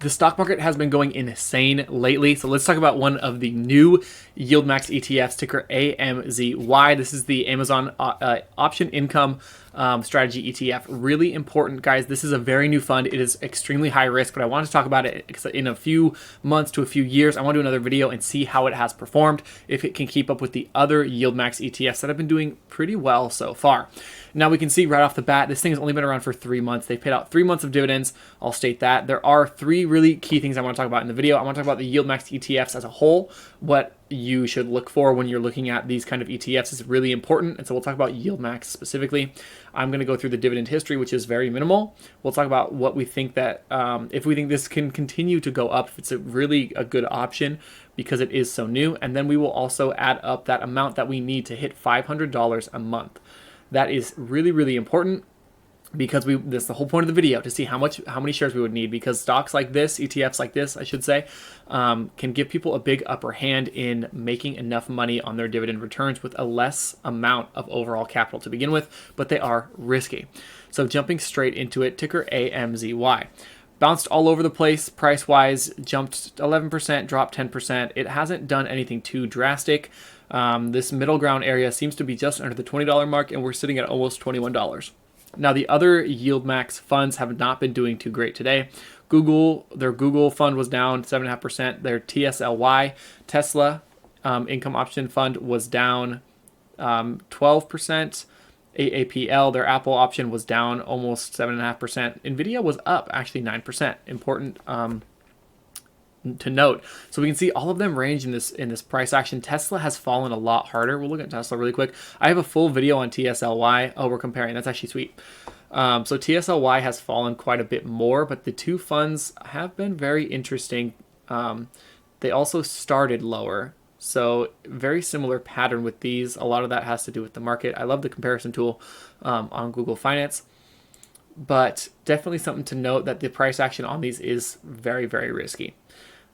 The stock market has been going insane lately, so let's talk about one of the new yield max ETFs, ticker AMZY. This is the Amazon option income strategy ETF. Really important, guys. This is a very new fund. It is extremely high risk, but I want to talk about it because in a few months to a few years, I want to do another video and see how it has performed, if it can keep up with the other yield max ETFs that have been doing pretty well so far. Now we can see right off the bat, this thing has only been around for 3 months. They've paid out 3 months of dividends. I'll state that. There are 3 really key things I want to talk about in the video. I want to talk about the yield max ETFs as a whole, what you should look for when you're looking at these kind of ETFs is really important. And so we'll talk about yield max specifically. I'm going to go through the dividend history, which is very minimal. We'll talk about what we think that, if we think this can continue to go up, if it's really a good option because it is so new. And then we will also add up that amount that we need to hit $500 a month. That is really, really important because this is the whole point of the video, to see how many shares we would need, because stocks like this, ETFs like this, I should say, can give people a big upper hand in making enough money on their dividend returns with a less amount of overall capital to begin with, but they are risky. So jumping straight into it, ticker AMZY. Bounced all over the place price-wise, jumped 11%, dropped 10%. It hasn't done anything too drastic. This middle ground area seems to be just under the $20 mark, and we're sitting at almost $21. Now, the other yield max funds have not been doing too great today. Their Google fund was down 7.5%. Their TSLY, Tesla income option fund, was down 12%. AAPL, their Apple option, was down almost 7.5%. Nvidia was up actually 9%. Important to note. So we can see all of them range in this price action. Tesla has fallen a lot harder. We'll look at Tesla really quick. I have a full video on TSLY. Oh, we're comparing. That's actually sweet. So TSLY has fallen quite a bit more, but the two funds have been very interesting. They also started lower. So very similar pattern with these. A lot of that has to do with the market. I love the comparison tool on Google Finance, but definitely something to note that the price action on these is very, very risky.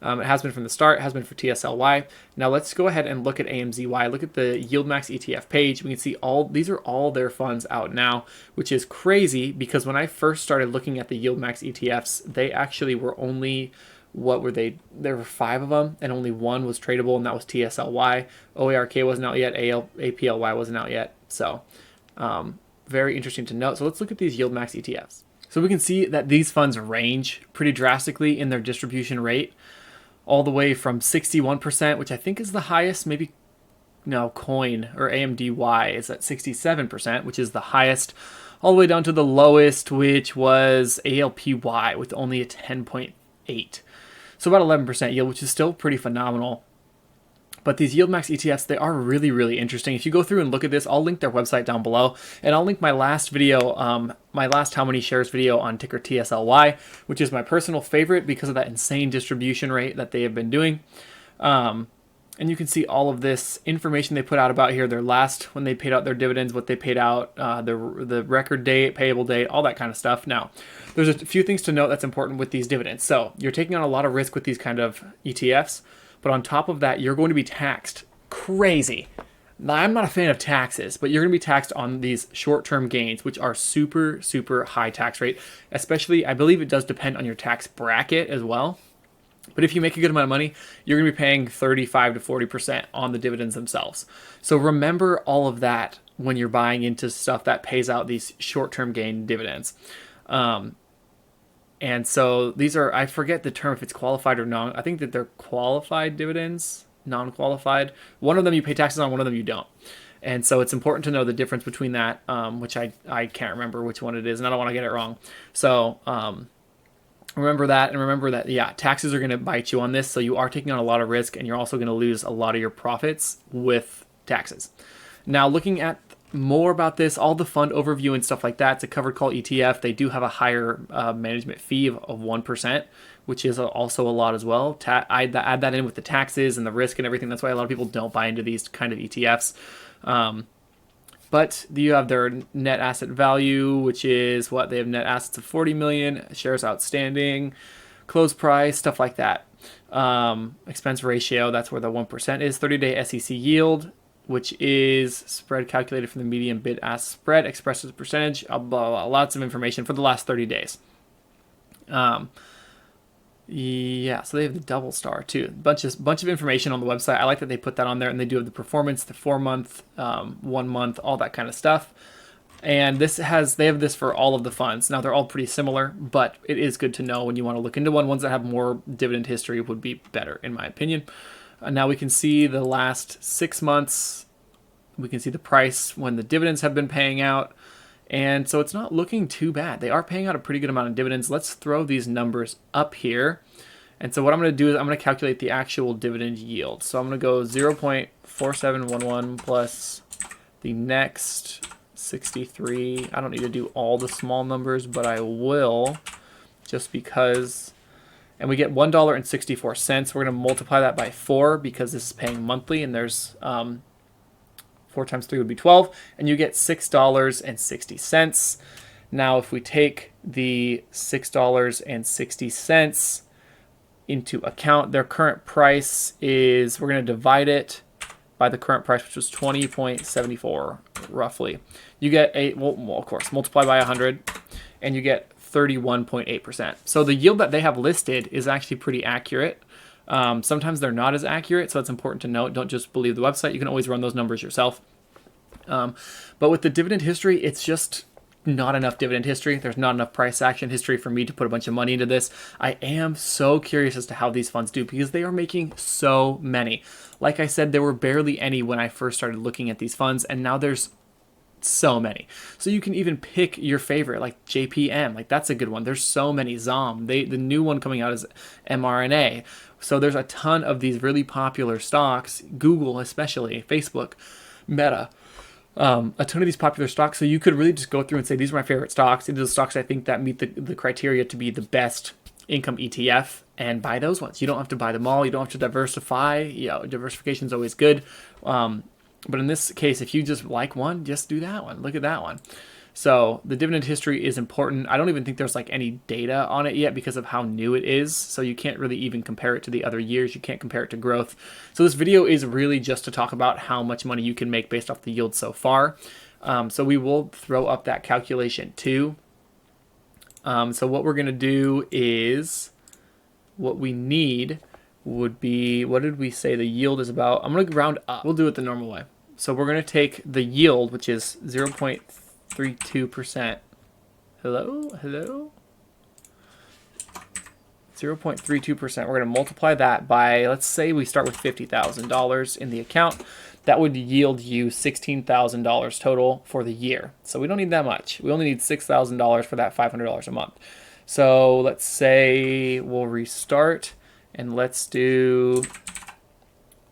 It has been from the start, has been for TSLY. Now let's go ahead and look at AMZY. Look at the Yield Max ETF page. We can see these are all their funds out now, which is crazy because when I first started looking at the Yield Max ETFs, they actually were only, what were they? There were 5 of them, and only one was tradable, and that was TSLY. OARK wasn't out yet. APLY wasn't out yet. So very interesting to note. So let's look at these Yield Max ETFs. So we can see that these funds range pretty drastically in their distribution rate, all the way from 61%, which I think is the highest, maybe, no, Coin or AMDY is at 67%, which is the highest, all the way down to the lowest, which was ALPY with only a 10.8. So about 11% yield, which is still pretty phenomenal. But these Yield Max ETFs, they are really, really interesting. If you go through and look at this, I'll link their website down below. And I'll link my last video, my last How Many Shares video on ticker TSLY, which is my personal favorite because of that insane distribution rate that they have been doing. And you can see all of this information they put out about here, their last, when they paid out their dividends, what they paid out, the record date, payable date, all that kind of stuff. Now, there's a few things to note that's important with these dividends. So you're taking on a lot of risk with these kind of ETFs. But on top of that, you're going to be taxed crazy. Now, I'm not a fan of taxes, but you're going to be taxed on these short-term gains, which are super, super high tax rate. Especially, I believe it does depend on your tax bracket as well. But if you make a good amount of money, you're going to be paying 35 to 40% on the dividends themselves. So remember all of that when you're buying into stuff that pays out these short-term gain dividends. And so these are, I forget the term if it's qualified or non. I think that they're qualified dividends, non-qualified. One of them you pay taxes on, one of them you don't. And so it's important to know the difference between that, which I can't remember which one it is, and I don't want to get it wrong. So remember that, and remember that, yeah, taxes are going to bite you on this. So you are taking on a lot of risk, and you're also going to lose a lot of your profits with taxes. Now, looking at more about this, all the fund overview and stuff like that, it's a covered call ETF. They do have a higher management fee of 1%, which is also a lot as well. Add that in with the taxes and the risk and everything. That's why a lot of people don't buy into these kind of ETFs. But you have their net asset value, which is what they have: net assets of 40 million, shares outstanding, close price, stuff like that. Expense ratio, that's where the 1% is. 30-day SEC yield, which is spread calculated from the median bid-ask spread expressed as a percentage, blah, blah, blah, lots of information for the last 30 days. Yeah, so they have the double star too. Bunch of information on the website. I like that they put that on there, and they do have the performance, the 4 month, 1 month, all that kind of stuff. And they have this for all of the funds. Now they're all pretty similar, but it is good to know when you want to look into one. Ones that have more dividend history would be better, in my opinion. Now we can see the last 6 months. We can see the price when the dividends have been paying out. And so it's not looking too bad. They are paying out a pretty good amount of dividends. Let's throw these numbers up here. And so what I'm going to do is I'm going to calculate the actual dividend yield. So I'm going to go 0.4711 plus the next 63. I don't need to do all the small numbers, but I will just because. And we get $1.64. We're going to multiply that by 4 because this is paying monthly, and there's 4 times 3 would be 12, and you get $6.60. Now, if we take the $6.60 into account, their current price is, we're going to divide it by the current price, which was 20.74 roughly. You get well, of course, multiply by 100, and you get 31.8%. So the yield that they have listed is actually pretty accurate. Sometimes they're not as accurate, so it's important to note. Don't just believe the website. You can always run those numbers yourself. But with the dividend history, it's just not enough dividend history. There's not enough price action history for me to put a bunch of money into this. I am so curious as to how these funds do because they are making so many. Like I said, there were barely any when I first started looking at these funds, and now there's so many. So you can even pick your favorite, like JPM. Like that's a good one. There's so many. ZOM. The new one coming out is mRNA. So there's a ton of these really popular stocks. Google, especially Facebook, Meta. A ton of these popular stocks. So you could really just go through and say, these are my favorite stocks. These are the stocks I think that meet the criteria to be the best income ETF, and buy those ones. You don't have to buy them all. You don't have to diversify. Diversification is always good. But in this case, if you just like one, just do that one. Look at that one. So the dividend history is important. I don't even think there's like any data on it yet because of how new it is. So you can't really even compare it to the other years. You can't compare it to growth. So this video is really just to talk about how much money you can make based off the yield so far. So we will throw up that calculation too. So what we're going to do is what we need would be, what did we say the yield is about? I'm going to round up. We'll do it the normal way. So we're going to take the yield, which is 0.32%. Hello? 0.32%. We're going to multiply that by, let's say we start with $50,000 in the account. That would yield you $16,000 total for the year. So we don't need that much. We only need $6,000 for that $500 a month. So let's say we'll restart, and let's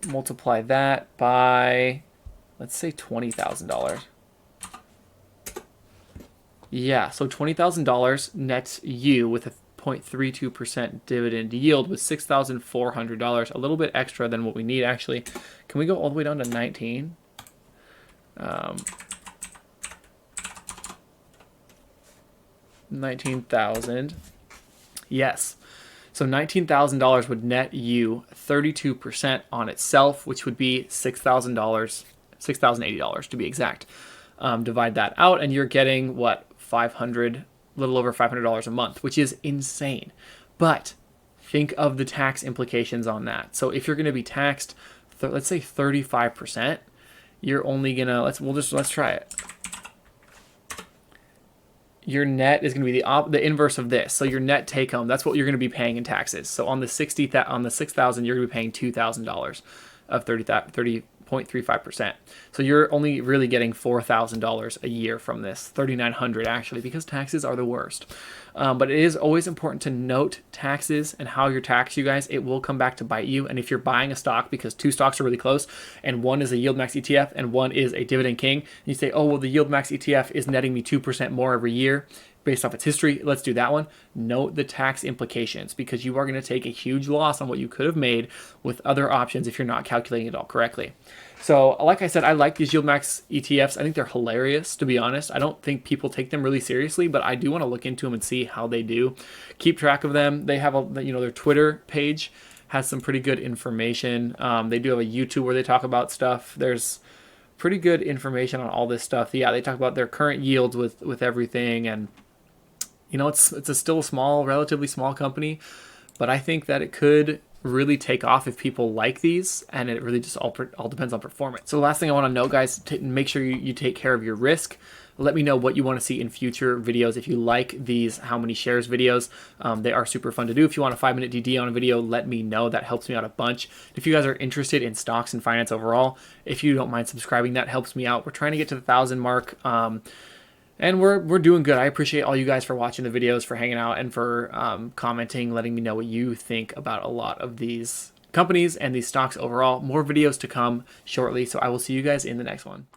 multiply that by, let's say $20,000. Yeah, so $20,000 nets you with a 0.32% dividend yield with $6,400, a little bit extra than what we need actually. Can we go all the way down to 19? 19,000. Yes. So $19,000 would net you 32% on itself, which would be $6,000, $6,080 to be exact. Divide that out, and you're getting what, a little over $500 a month, which is insane. But think of the tax implications on that. So if you're going to be taxed, let's say 35%, you're only gonna let's try it. Your net is going to be the inverse of this. So your net take home, that's what you're going to be paying in taxes. So on the $6,000, you're going to be paying $2,000 of 30.35%. So you're only really getting $4,000 a year from this, $3,900 actually, because taxes are the worst. But it is always important to note taxes and how you're taxed, you guys. It will come back to bite you. And if you're buying a stock because two stocks are really close and one is a Yield Max ETF and one is a Dividend King, and you say, oh, well, the Yield Max ETF is netting me 2% more every year based off its history, let's do that one. Note the tax implications because you are going to take a huge loss on what you could have made with other options if you're not calculating it all correctly. So like I said, I like these Yield Max ETFs. I think they're hilarious, to be honest. I don't think people take them really seriously, but I do want to look into them and see how they do. Keep track of them. They have their Twitter page has some pretty good information. They do have a YouTube where they talk about stuff. There's pretty good information on all this stuff. Yeah, they talk about their current yields with everything, and it's still a relatively small company, but I think that it could really take off if people like these, and it really just all depends on performance. So the last thing I want to know, guys, make sure you take care of your risk. Let me know what you want to see in future videos. If you like these how many shares videos, they are super fun to do. If you want a 5-minute DD on a video, let me know. That helps me out a bunch. If you guys are interested in stocks and finance overall, if you don't mind subscribing, that helps me out. We're trying to get to the 1,000 mark. And we're doing good. I appreciate all you guys for watching the videos, for hanging out, and for commenting, letting me know what you think about a lot of these companies and these stocks overall. More videos to come shortly, so I will see you guys in the next one.